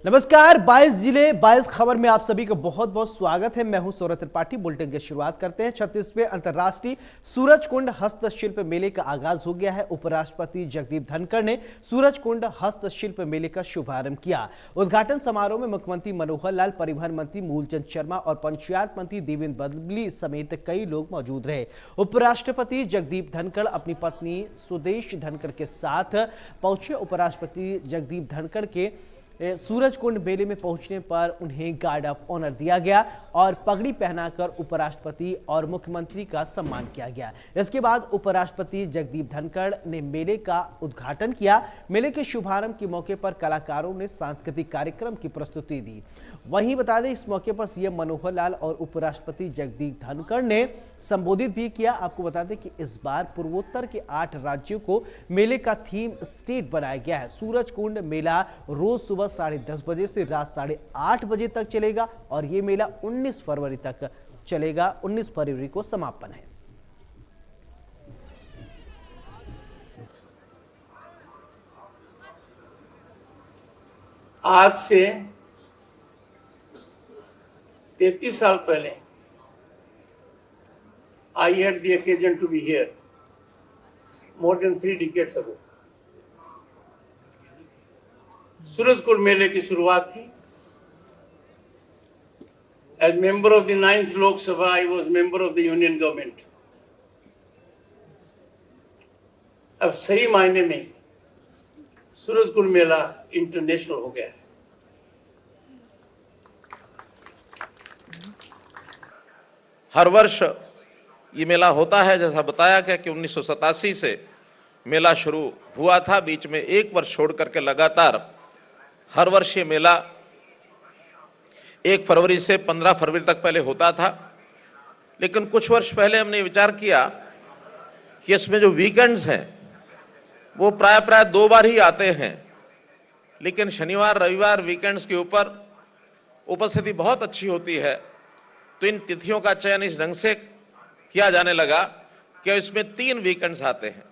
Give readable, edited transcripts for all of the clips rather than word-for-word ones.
नमस्कार। 22 जिले 22 खबर में आप सभी का बहुत बहुत स्वागत है। मैं हूं सौरभ त्रिपाठी। बुलेटिन की शुरुआत करते हैं। 36वें अंतर्राष्ट्रीय सूरजकुंड हस्तशिल्प मेले का आगाज हो गया है। उपराष्ट्रपति जगदीप धनखड़ ने सूरजकुंड हस्तशिल्प मेले का शुभारंभ किया। उद्घाटन समारोह में मुख्यमंत्री मनोहर लाल, परिवहन मंत्री मूलचंद शर्मा और पंचायत मंत्री देवेंद्र बबली समेत कई लोग मौजूद रहे। उपराष्ट्रपति जगदीप धनखड़ अपनी पत्नी सुदेश धनखड़ के साथ पहुंचे। उपराष्ट्रपति जगदीप धनखड़ के सूरजकुंड मेले में पहुंचने पर उन्हें गार्ड ऑफ ऑनर दिया गया और पगड़ी पहनाकर उपराष्ट्रपति और मुख्यमंत्री का सम्मान किया गया। इसके बाद उपराष्ट्रपति जगदीप धनखड़ ने मेले का उद्घाटन किया। मेले के शुभारंभ के मौके पर कलाकारों ने सांस्कृतिक कार्यक्रम की प्रस्तुति दी। वहीं बता दें, इस मौके पर सीएम मनोहर लाल और उपराष्ट्रपति जगदीप धनखड़ ने संबोधित भी किया। आपको बता दें कि इस बार पूर्वोत्तर के 8 राज्यों को मेले का थीम स्टेट बनाया गया है। सूरजकुंड मेला रोज सुबह 10:30 बजे से रात 8:30 बजे तक चलेगा और ये मेला 19 फरवरी तक चलेगा। 19 फरवरी को समापन है। आज से 33 साल पहले I had the occasion to be here more than 3 decades ago. Surajkund मेले की शुरुआत थी। As member of the 9th Lok Sabha, I was member of the Union Government. अब सही मायने में सूरजकुंड मेला इंटरनेशनल हो गया है। हर वर्ष ये मेला होता है। जैसा बताया गया कि 1987 से मेला शुरू हुआ था। बीच में एक वर्ष छोड़ करके लगातार हर वर्ष ये मेला 1 फरवरी से 15 फरवरी तक पहले होता था। लेकिन कुछ वर्ष पहले हमने विचार किया कि इसमें जो वीकेंड्स हैं वो प्राय 2 बार ही आते हैं, लेकिन शनिवार रविवार वीकेंड्स के ऊपर उपस्थिति बहुत अच्छी होती है। तो इन तिथियों का चयन इस ढंग से किया जाने लगा कि इसमें 3 वीकेंड्स आते हैं।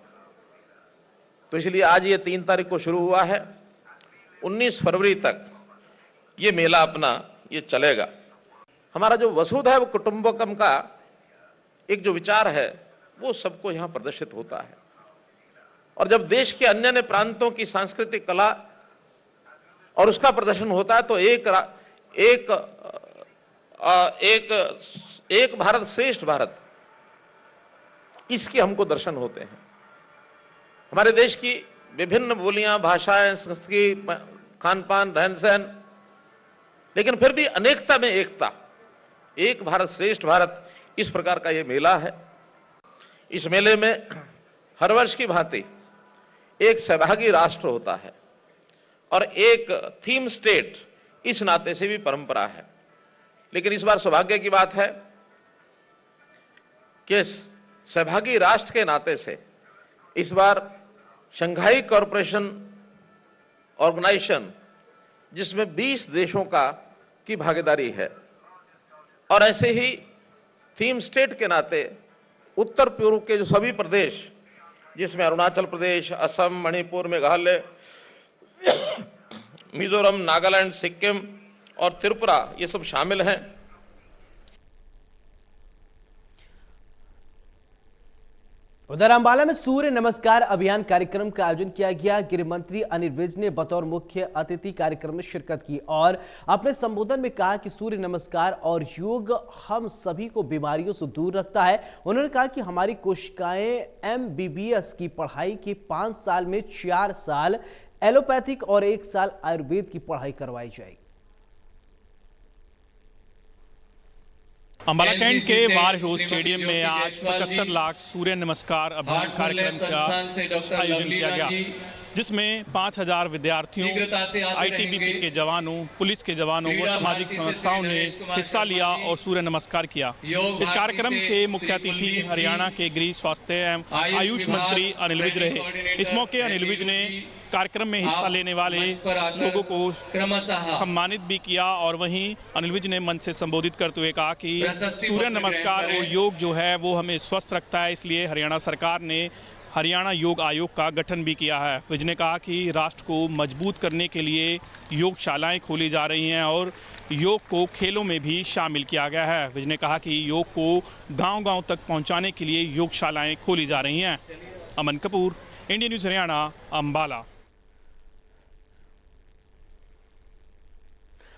तो इसलिए आज ये 3 तारीख को शुरू हुआ है। 19 फरवरी तक ये मेला अपना ये चलेगा। हमारा जो वसुधैव कुटुंबकम का एक जो विचार है वो सबको यहाँ प्रदर्शित होता है। और जब देश के अन्य अन्य प्रांतों की सांस्कृतिक कला और उसका प्रदर्शन होता है तो एक भारत श्रेष्ठ भारत, इसके हमको दर्शन होते हैं। हमारे देश की विभिन्न बोलियां, भाषाएं, संस्कृति, खान पान, रहन सहन, लेकिन फिर भी अनेकता में एकता, एक भारत श्रेष्ठ भारत, इस प्रकार का ये मेला है। इस मेले में हर वर्ष की भांति एक सहभागी राष्ट्र होता है और एक थीम स्टेट, इस नाते से भी परंपरा है। लेकिन इस बार सौभाग्य की बात है कि सहभागी राष्ट्र के नाते से इस बार शंघाई कॉरपोरेशन ऑर्गेनाइजेशन, जिसमें 20 देशों की भागीदारी है, और ऐसे ही थीम स्टेट के नाते उत्तर पूर्व के जो सभी प्रदेश, जिसमें अरुणाचल प्रदेश, असम, मणिपुर, मेघालय, मिजोरम, नागालैंड, सिक्किम और त्रिपुरा, ये सब शामिल हैं। उधर अंबाला में सूर्य नमस्कार अभियान कार्यक्रम का आयोजन किया गया। गृह मंत्री अनिल विज ने बतौर मुख्य अतिथि कार्यक्रम में शिरकत की और अपने संबोधन में कहा कि सूर्य नमस्कार और योग हम सभी को बीमारियों से दूर रखता है। उन्होंने कहा कि हमारी कोशिकाएं MBBS की पढ़ाई के 5 साल में 4 साल एलोपैथिक और 1 साल आयुर्वेद की पढ़ाई करवाई जाएगी। अंबाला कैंट के वार हिरोज स्टेडियम में आज 75 लाख सूर्य नमस्कार अभियान कार्यक्रम का आयोजन किया गया, जिसमें 5000 विद्यार्थियों, ITBP के जवानों, पुलिस के जवानों व सामाजिक संस्थाओं ने हिस्सा लिया और सूर्य नमस्कार किया। इस कार्यक्रम के मुख्य अतिथि हरियाणा के गृह, स्वास्थ्य एवं आयुष मंत्री अनिल विज रहे। इस मौके अनिल विज ने कार्यक्रम में हिस्सा लेने वाले लोगों को सम्मानित भी किया और वहीं अनिल विज ने मंच से संबोधित करते हुए कहा कि सूर्य नमस्कार और योग जो है वो हमें स्वस्थ रखता है, इसलिए हरियाणा सरकार ने हरियाणा योग आयोग का गठन भी किया है। विज ने कहा कि राष्ट्र को मजबूत करने के लिए योगशालाएं खोली जा रही हैं और योग को खेलों में भी शामिल किया गया है। विज ने कहा कि योग को गांव-गांव तक पहुंचाने के लिए योगशालाएं खोली जा रही हैं। अमन कपूर, इंडिया न्यूज़ हरियाणा, अंबाला।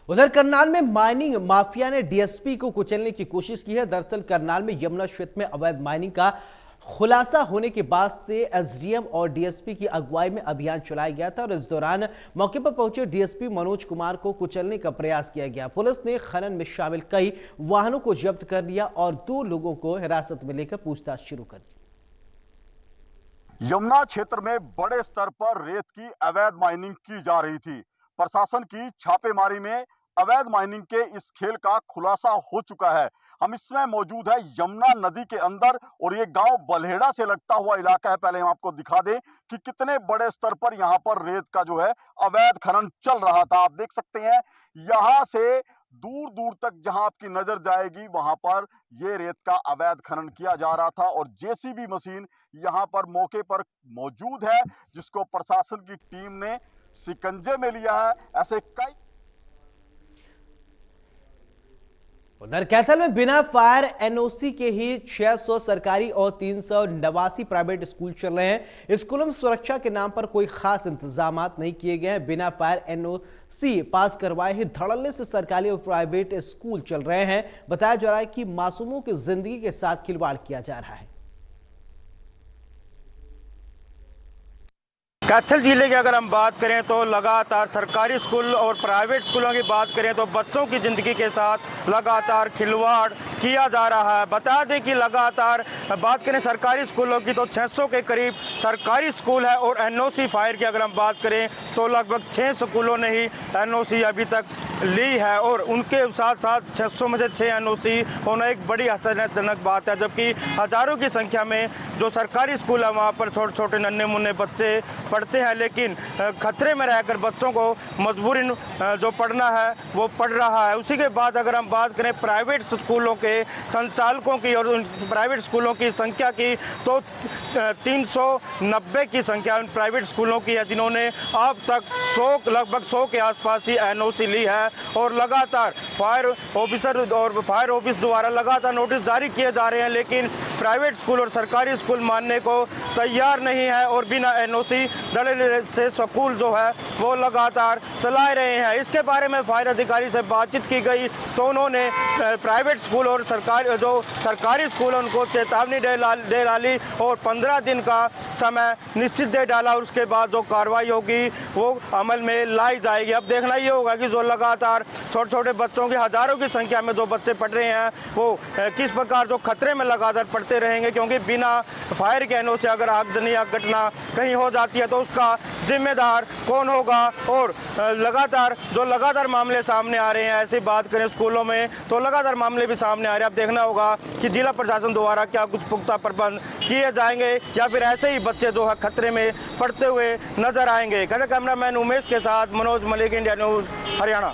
उधर करनाल में माइनिंग माफिया ने डीएसपी को कुचलने की कोशिश की है। दरअसल करनाल में यमुना क्षेत्र में अवैध माइनिंग का खुलासा होने के बाद से एसडीएम और डीएसपी की अगुवाई में अभियान चलाया गया था और इस दौरान मौके पर पहुंचे डीएसपी मनोज कुमार को कुचलने का प्रयास किया गया। पुलिस ने खनन में शामिल कई वाहनों को जब्त कर लिया और 2 लोगों को हिरासत में लेकर पूछताछ शुरू कर दी। यमुना क्षेत्र में बड़े स्तर पर रेत की अवैध माइनिंग की जा रही थी। प्रशासन की छापेमारी में अवैध माइनिंग के इस खेल का खुलासा हो चुका है। हम इस समय मौजूद है यमुना नदी के अंदर और ये गांव बल्हेड़ा से लगता हुआ इलाका है। पहले हम आपको दिखा दें कि कितने बड़े स्तर पर यहाँ पर रेत का जो है अवैध खनन चल रहा था। आप देख सकते हैं यहाँ से दूर दूर तक जहां आपकी नजर जाएगी वहां पर ये रेत का अवैध खनन किया जा रहा था और जेसीबी मशीन यहां पर मौके पर मौजूद है, जिसको प्रशासन की टीम ने शिकंजे में लिया है। ऐसे कई उधर कैथल में बिना फायर एनओसी के ही 600 सरकारी और 389 प्राइवेट स्कूल चल रहे हैं। स्कूलों में सुरक्षा के नाम पर कोई खास इंतजाम नहीं किए गए हैं। बिना फायर एनओसी पास करवाए ही धड़ल्ले से सरकारी और प्राइवेट स्कूल चल रहे हैं। बताया जा रहा है कि मासूमों की जिंदगी के साथ खिलवाड़ किया जा रहा है। कैथल जिले की अगर हम बात करें तो लगातार सरकारी स्कूल और प्राइवेट स्कूलों की बात करें तो बच्चों की ज़िंदगी के साथ लगातार खिलवाड़ किया जा रहा है। बता दें कि लगातार बात करें सरकारी स्कूलों की तो 600 के करीब सरकारी स्कूल है और एनओसी फायर की अगर हम बात करें तो लगभग 6 स्कूलों ने ही एनओसी अभी तक ली है और उनके साथ साथ 600 में से 6 एनओसी होना एक बड़ी आश्चर्यजनक बात है। जबकि हज़ारों की संख्या में जो सरकारी स्कूल है वहाँ पर छोटे छोटे नन्हे मुन्ने बच्चे पढ़ते हैं, लेकिन खतरे में रहकर बच्चों को मजबूरन जो पढ़ना है वो पढ़ रहा है। उसी के बाद अगर हम बात करें प्राइवेट स्कूलों के संचालकों की और उन प्राइवेट स्कूलों की संख्या की तो 390 की संख्या उन प्राइवेट स्कूलों की है जिन्होंने अब तक लगभग 100 के आसपास ही एनओसी ली है और लगातार फायर ऑफिसर और फायर ऑफिस द्वारा लगातार नोटिस जारी किए जा रहे हैं, लेकिन प्राइवेट स्कूल और सरकारी स्कूल मानने को तैयार नहीं है और बिना एनओसी दलाली से स्कूल जो है वो लगातार चला रहे हैं। इसके बारे में फायर अधिकारी से बातचीत की गई तो उन्होंने प्राइवेट स्कूल और सरकारी स्कूल उनको चेतावनी दे डाली और 15 दिन का समय निश्चित दे डाला। उसके बाद जो कार्रवाई होगी वो अमल में लाई जाएगी। अब देखना ये होगा कि जो लगातार छोटे छोटे बच्चों की हज़ारों की संख्या में जो बच्चे पढ़ रहे हैं वो किस प्रकार जो खतरे में लगातार पढ़ते रहेंगे, क्योंकि बिना फायर के एनओसी अगर आगजनी या घटना कहीं हो जाती है तो उसका जिम्मेदार कौन होगा। और लगातार मामले सामने आ रहे हैं। ऐसी बात करें स्कूलों में तो लगातार मामले भी सामने आ रहे हैं। अब देखना होगा कि जिला प्रशासन द्वारा क्या कुछ पुख्ता प्रबंध किए जाएंगे या फिर ऐसे ही बच्चे जो है खतरे में पड़ते हुए नजर आएंगे। कैमरामैन उमेश के साथ मनोज मलिक, इंडिया न्यूज हरियाणा।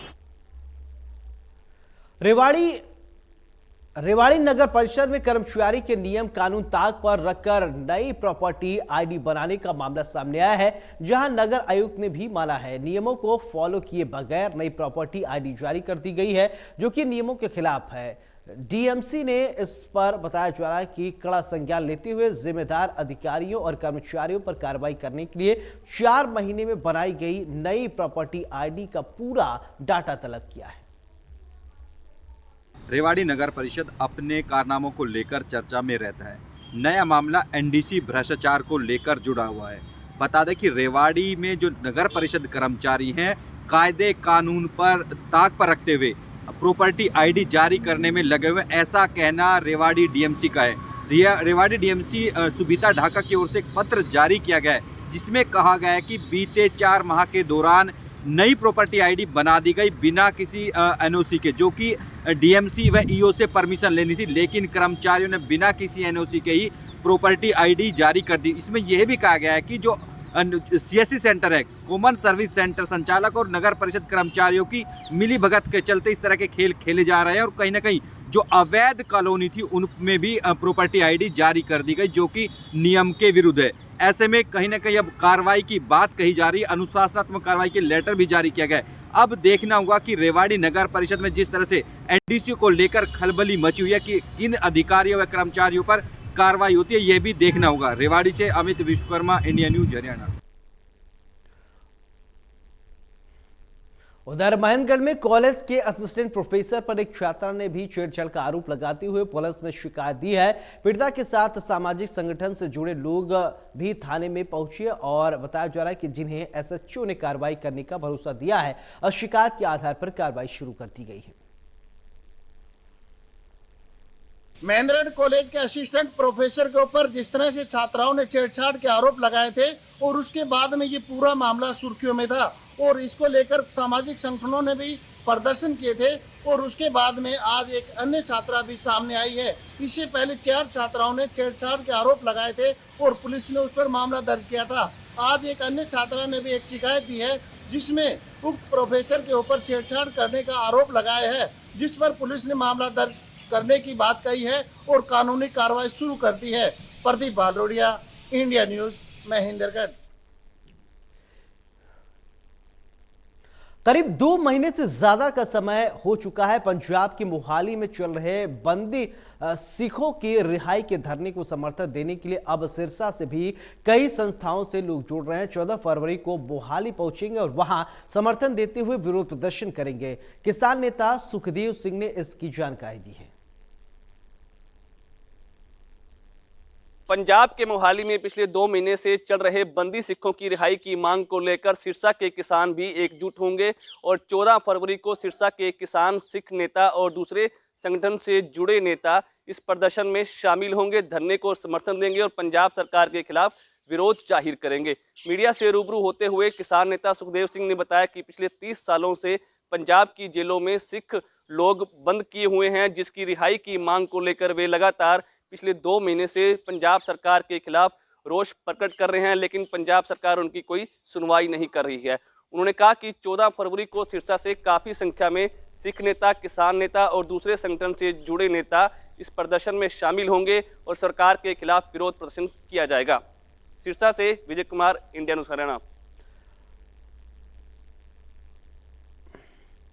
रेवाड़ी नगर परिषद में कर्मचारी के नियम कानून ताक पर रखकर नई प्रॉपर्टी आईडी बनाने का मामला सामने आया है, जहां नगर आयुक्त ने भी माना है नियमों को फॉलो किए बगैर नई प्रॉपर्टी आईडी जारी कर दी गई है, जो कि नियमों के खिलाफ है। डीएमसी ने इस पर बताया जा रहा है कि कड़ा संज्ञान लेते हुए जिम्मेदार अधिकारियों और कर्मचारियों पर कार्रवाई करने के लिए 4 महीने में बनाई गई नई प्रॉपर्टी आईडी का पूरा डाटा तलब किया है। रेवाड़ी नगर परिषद अपने कारनामों को लेकर चर्चा में रहता है। नया मामला एनडीसी भ्रष्टाचार को लेकर जुड़ा हुआ है। बता दें कि रेवाड़ी में जो नगर परिषद कर्मचारी हैं कायदे कानून पर ताक पर रखते हुए प्रॉपर्टी आईडी जारी करने में लगे हुए, ऐसा कहना रेवाड़ी डीएमसी का है। रेवाड़ी डीएमसी सुबीता ढाका की ओर से एक पत्र जारी किया गया है जिसमें कहा गया है कि बीते 4 माह के दौरान नई प्रॉपर्टी आईडी बना दी गई बिना किसी एनओसी के, जो कि डीएमसी व ईओ से परमिशन लेनी थी, लेकिन कर्मचारियों ने बिना किसी एनओसी के ही प्रॉपर्टी आईडी जारी कर दी। इसमें यह भी कहा गया है कि जो सीएससी सेंटर है, कॉमन सर्विस सेंटर संचालक और नगर परिषद कर्मचारियों की मिली भगत के चलते इस तरह के खेल खेले जा रहे हैं और कहीं ना कहीं जो अवैध कॉलोनी थी उनमें भी प्रॉपर्टी आईडी जारी कर दी गई, जो कि नियम के विरुद्ध है। ऐसे में कहीं ना कहीं अब कार्रवाई की बात कही जा रही है, अनुशासनात्मक कार्रवाई के लेटर भी जारी किया गया है। अब देखना होगा कि रेवाड़ी नगर परिषद में जिस तरह से एनडीसी को लेकर खलबली मची हुई है कि किन अधिकारियों व कर्मचारियों पर कार्रवाई होती है, यह भी देखना होगा। रेवाड़ी से अमित विश्वकर्मा, इंडिया न्यूज, हरियाणा। उधर महेंद्रगढ़ में कॉलेज के असिस्टेंट प्रोफेसर पर एक छात्रा ने भी छेड़छाड़ का आरोप लगाते हुए पुलिस में शिकायत दी है। पीड़िता के साथ सामाजिक संगठन से जुड़े लोग भी थाने में पहुंचे और बताया जा रहा है कि जिन्हें एसएचओ ने कार्रवाई करने का भरोसा दिया है और शिकायत के आधार पर कार्रवाई शुरू कर दी गई है। महेंद्रगढ़ कॉलेज के असिस्टेंट प्रोफेसर के ऊपर जिस तरह से छात्राओं ने छेड़छाड़ के आरोप लगाए थे और उसके बाद में ये पूरा मामला सुर्खियों में था और इसको लेकर सामाजिक संगठनों ने भी प्रदर्शन किए थे और उसके बाद में आज एक अन्य छात्रा भी सामने आई है। इससे पहले 4 छात्राओं ने छेड़छाड़ के आरोप लगाए थे और पुलिस ने उस पर मामला दर्ज किया था। आज एक अन्य छात्रा ने भी एक शिकायत दी है जिसमें उक्त प्रोफेसर के ऊपर छेड़छाड़ करने का आरोप लगाया है, जिस पर पुलिस ने मामला दर्ज करने की बात कही है और कानूनी कार्रवाई शुरू कर दी है। Pradeep Balodia, India news, Mahendragarh. करीब 2 महीने से ज्यादा का समय हो चुका है पंजाब के मोहाली में चल रहे बंदी सिखों की रिहाई के धरने को समर्थन देने के लिए अब सिरसा से भी कई संस्थाओं से लोग जुड़ रहे हैं। 14 फरवरी को मोहाली पहुंचेंगे और वहां समर्थन देते हुए विरोध प्रदर्शन करेंगे। किसान नेता सुखदेव सिंह ने इसकी जानकारी दी है। पंजाब के मोहाली में पिछले 2 महीने से चल रहे बंदी सिखों की रिहाई की मांग को लेकर सिरसा के किसान भी एकजुट होंगे और 14 फरवरी को सिरसा के किसान, सिख नेता और दूसरे संगठन से जुड़े नेता इस प्रदर्शन में शामिल होंगे, धरने को समर्थन देंगे और पंजाब सरकार के खिलाफ विरोध जाहिर करेंगे। मीडिया से रूबरू होते हुए किसान नेता सुखदेव सिंह ने बताया कि पिछले 30 सालों से पंजाब की जेलों में सिख लोग बंद किए हुए हैं, जिसकी रिहाई की मांग को लेकर वे लगातार पिछले 2 महीने से पंजाब सरकार के खिलाफ रोष प्रकट कर रहे हैं, लेकिन पंजाब सरकार उनकी कोई सुनवाई नहीं कर रही है। उन्होंने कहा कि 14 फरवरी को सिरसा से काफी संख्या में सिख नेता, किसान नेता और दूसरे संगठन से जुड़े नेता इस प्रदर्शन में शामिल होंगे और सरकार के खिलाफ विरोध प्रदर्शन किया जाएगा। सिरसा से विजय कुमार, इंडिया न्यूज, हरियाणा।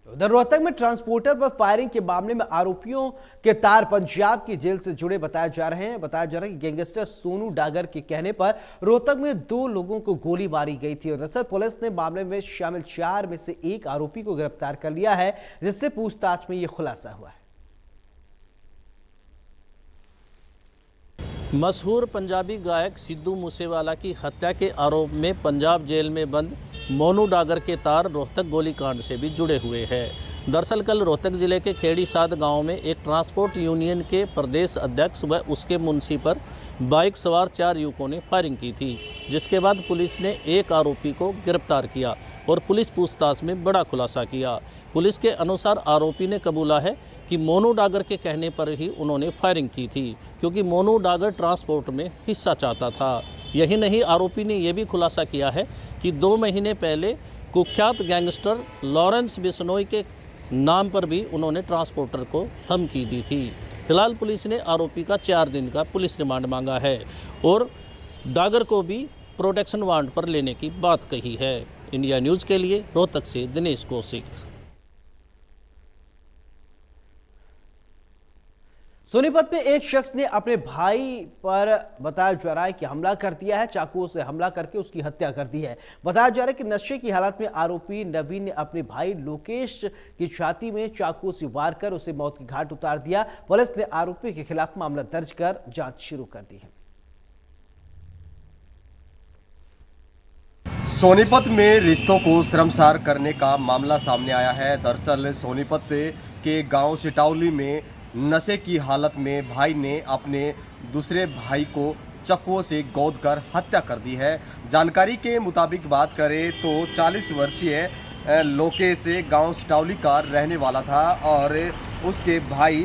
उधर रोहतक में ट्रांसपोर्टर पर फायरिंग के मामले में आरोपियों के तार पंजाब की जेल से जुड़े बताए जा रहे हैं। बताया जा रहा है कि गैंगस्टर सोनू डागर के कहने पर रोहतक में 2 लोगों को गोली मारी गई थी और दरअसल पुलिस ने मामले में शामिल 4 में से 1 आरोपी को गिरफ्तार कर लिया है, जिससे पूछताछ में यह खुलासा हुआ है। मशहूर पंजाबी गायक सिद्धू मूसेवाला की हत्या के आरोप में पंजाब जेल में बंद मोनू डागर के तार रोहतक गोलीकांड से भी जुड़े हुए हैं। दरअसल कल रोहतक जिले के खेड़ी साद गांव में एक ट्रांसपोर्ट यूनियन के प्रदेश अध्यक्ष व उसके मुंशी पर बाइक सवार 4 युवकों ने फायरिंग की थी, जिसके बाद पुलिस ने एक आरोपी को गिरफ्तार किया और पुलिस पूछताछ में बड़ा खुलासा किया। पुलिस के अनुसार आरोपी ने कबूला है कि मोनू डागर के कहने पर ही उन्होंने फायरिंग की थी, क्योंकि मोनू डागर ट्रांसपोर्ट में हिस्सा चाहता था। यही नहीं, आरोपी ने यह भी खुलासा किया है कि 2 महीने पहले कुख्यात गैंगस्टर लॉरेंस बिश्नोई के नाम पर भी उन्होंने ट्रांसपोर्टर को धमकी दी थी। फिलहाल पुलिस ने आरोपी का 4 दिन का पुलिस रिमांड मांगा है और डागर को भी प्रोटेक्शन वारंट पर लेने की बात कही है। इंडिया न्यूज़ के लिए रोहतक से दिनेश कौशिक। सोनीपत में एक शख्स ने अपने भाई पर बताया जा रहा है कि हमला कर दिया है, चाकुओं से हमला करके उसकी हत्या कर दी है। बताया जा रहा है कि नशे की हालत में आरोपी नवीन ने अपने भाई लोकेश की छाती में चाकुओं से वार कर उसे मौत की घाट उतार दिया। पुलिस ने आरोपी के खिलाफ मामला दर्ज कर जांच शुरू कर दी है। सोनीपत में रिश्तों को शर्मसार करने का मामला सामने आया है। दरअसल सोनीपत के गांव सिटावली में नशे की हालत में भाई ने अपने दूसरे भाई को चाकुओं से गोद कर हत्या कर दी है। जानकारी के मुताबिक बात करें तो 40 वर्षीय लोकेश गांव सिटावली का रहने वाला था और उसके भाई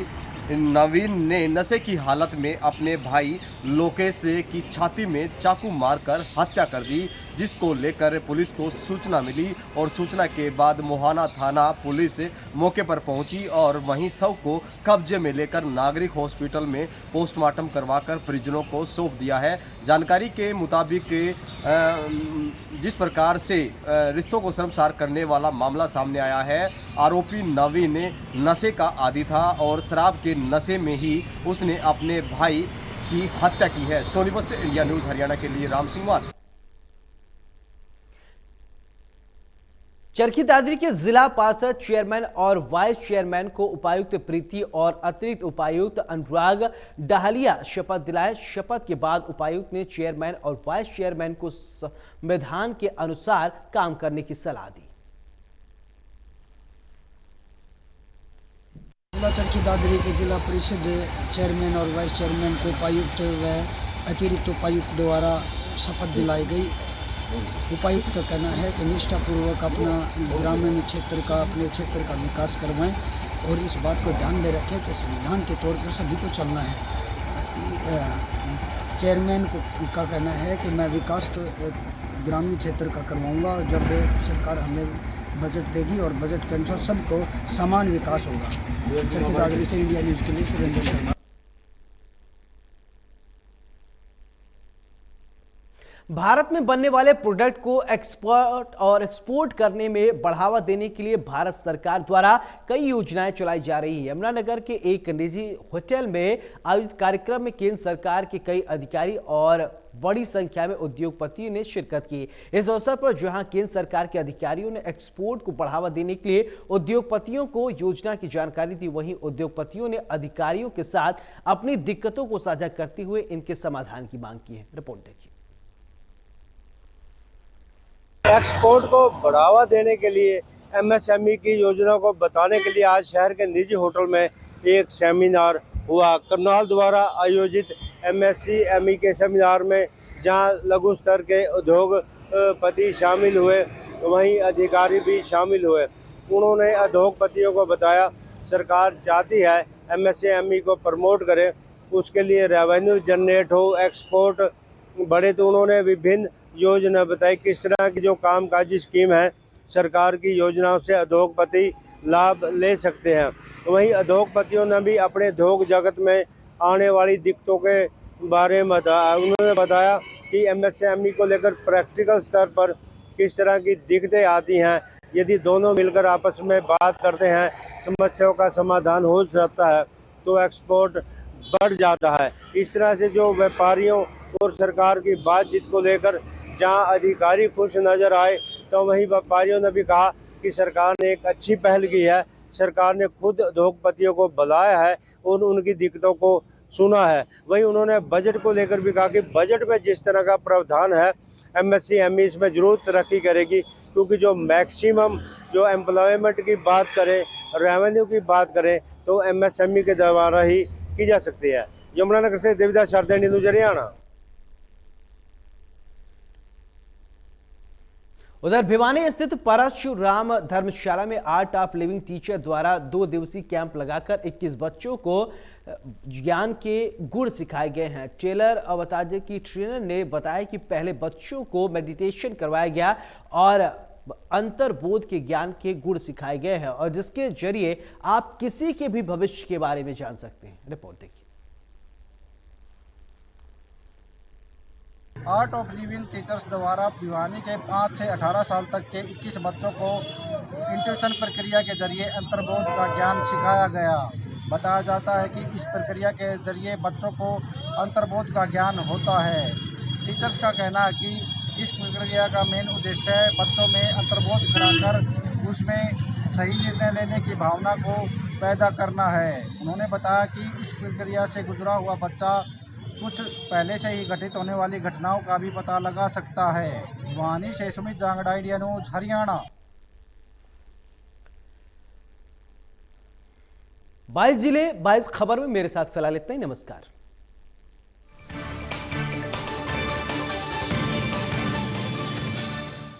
नवीन ने नशे की हालत में अपने भाई लोकेश की छाती में चाकू मारकर हत्या कर दी, जिसको लेकर पुलिस को सूचना मिली और सूचना के बाद मोहाना थाना पुलिस मौके पर पहुंची और वहीं शव को कब्जे में लेकर नागरिक हॉस्पिटल में पोस्टमार्टम करवाकर परिजनों को सौंप दिया है। जानकारी के मुताबिक जिस प्रकार से रिश्तों को शर्मसार करने वाला मामला सामने आया है, आरोपी नवीन नशे का आदी था और शराब के नशे में ही उसने अपने भाई की हत्या की है। सोनीपत से इंडिया न्यूज हरियाणा के लिए राम सिंह मान। चरखी दादरी के जिला पार्षद चेयरमैन और वाइस चेयरमैन को उपायुक्त प्रीति और अतिरिक्त उपायुक्त अनुराग डाहलिया शपथ दिलाए। शपथ के बाद उपायुक्त ने चेयरमैन और वाइस चेयरमैन को संविधान के अनुसार काम करने की सलाह दी। जिला चरखी दादरी के जिला परिषद चेयरमैन और वाइस चेयरमैन को उपायुक्त व अतिरिक्त उपायुक्त द्वारा शपथ दिलाई गई। उपायुक्त का कहना है कि निष्ठापूर्वक अपना ग्रामीण क्षेत्र का, अपने क्षेत्र का विकास करवाएं और इस बात को ध्यान में रखें कि संविधान के तौर पर सभी को चलना है। चेयरमैन का कहना है कि मैं विकास तो ग्रामीण क्षेत्र का करवाऊंगा जब सरकार हमें बजट देगी और बजट के अनुसार सबको समान विकास होगा। चरखी दादरी से इंडिया न्यूज़ के लिए सुरेंद्र शर्मा। भारत में बनने वाले प्रोडक्ट को एक्सपोर्ट और एक्सपोर्ट करने में बढ़ावा देने के लिए भारत सरकार द्वारा कई योजनाएं चलाई जा रही है। यमुनानगर के एक निजी होटल में आयोजित कार्यक्रम में केंद्र सरकार के कई अधिकारी और बड़ी संख्या में उद्योगपतियों ने शिरकत की। इस अवसर पर जहां केंद्र सरकार के अधिकारियों ने एक्सपोर्ट को बढ़ावा देने के लिए उद्योगपतियों को योजना की जानकारी दी, वहीं उद्योगपतियों ने अधिकारियों के साथ अपनी दिक्कतों को साझा करते हुए इनके समाधान की मांग की है। रिपोर्ट देखिए। एक्सपोर्ट को बढ़ावा देने के लिए एमएसएमई की योजना को बताने के लिए आज शहर के निजी होटल में एक सेमिनार हुआ। करनाल द्वारा आयोजित एमएसएमई के सेमिनार में जहां लघु स्तर के उद्योगपति शामिल हुए, वहीं अधिकारी भी शामिल हुए। उन्होंने उद्योगपतियों को बताया सरकार चाहती है एमएसएमई को प्रमोट करे, उसके लिए रेवेन्यू जनरेट हो, एक्सपोर्ट बढ़े। तो उन्होंने विभिन्न योजना बताई किस तरह की जो कामकाजी स्कीम है सरकार की योजनाओं से उद्योगपति लाभ ले सकते हैं। वहीं उद्योगपतियों ने भी अपने उद्योग जगत में आने वाली दिक्कतों के बारे में बताया। उन्होंने बताया कि एमएसएमई को लेकर प्रैक्टिकल स्तर पर किस तरह की दिक्कतें आती हैं। यदि दोनों मिलकर आपस में बात करते हैं, समस्याओं का समाधान हो जाता है तो एक्सपोर्ट बढ़ जाता है। इस तरह से जो व्यापारियों और सरकार की बातचीत को लेकर जहां अधिकारी खुश नजर आए, तो वहीं व्यापारियों ने भी कहा कि सरकार ने एक अच्छी पहल की है। सरकार ने खुद उद्योगपतियों को बुलाया है और उनकी दिक्कतों को सुना है। वहीं उन्होंने बजट को लेकर भी कहा कि बजट में जिस तरह का प्रावधान है एमएसएमई इसमें जरूर तरक्की करेगी, क्योंकि जो मैक्सिमम जो एम्प्लॉयमेंट की बात करें, रेवेन्यू की बात करें तो एमएसएमई के द्वारा ही की जा सकती है। यमुनानगर से देविदास शारदा न्यूज़ हरियाणा। उधर भिवानी स्थित परशुराम धर्मशाला में आर्ट ऑफ लिविंग टीचर द्वारा 2 दिवसीय कैंप लगाकर 21 बच्चों को ज्ञान के गुण सिखाए गए हैं। टेलर अवताजे की ट्रेनर ने बताया कि पहले बच्चों को मेडिटेशन करवाया गया और अंतर्बोध के ज्ञान के गुण सिखाए गए हैं और जिसके जरिए आप किसी के भी भविष्य के बारे में जान सकते हैं। रिपोर्ट देखिए। आर्ट ऑफ लिविंग टीचर्स द्वारा भिवानी के 5 से 18 साल तक के 21 बच्चों को इंट्यूशन प्रक्रिया के जरिए अंतर्बोध का ज्ञान सिखाया गया। बताया जाता है कि इस प्रक्रिया के जरिए बच्चों को अंतर्बोध का ज्ञान होता है। टीचर्स का कहना है कि इस प्रक्रिया का मेन उद्देश्य है बच्चों में अंतर्बोध कराकर उसमें सही निर्णय लेने की भावना को पैदा करना है। उन्होंने बताया कि इस प्रक्रिया से गुजरा हुआ बच्चा कुछ पहले से ही घटित होने वाली घटनाओं का भी पता लगा सकता है। भिवानी से सुमित जांगड़ा, इंडिया न्यूज़ हरियाणा। 22 जिले 22 खबर में मेरे साथ फिलहाल इतना ही। नमस्कार।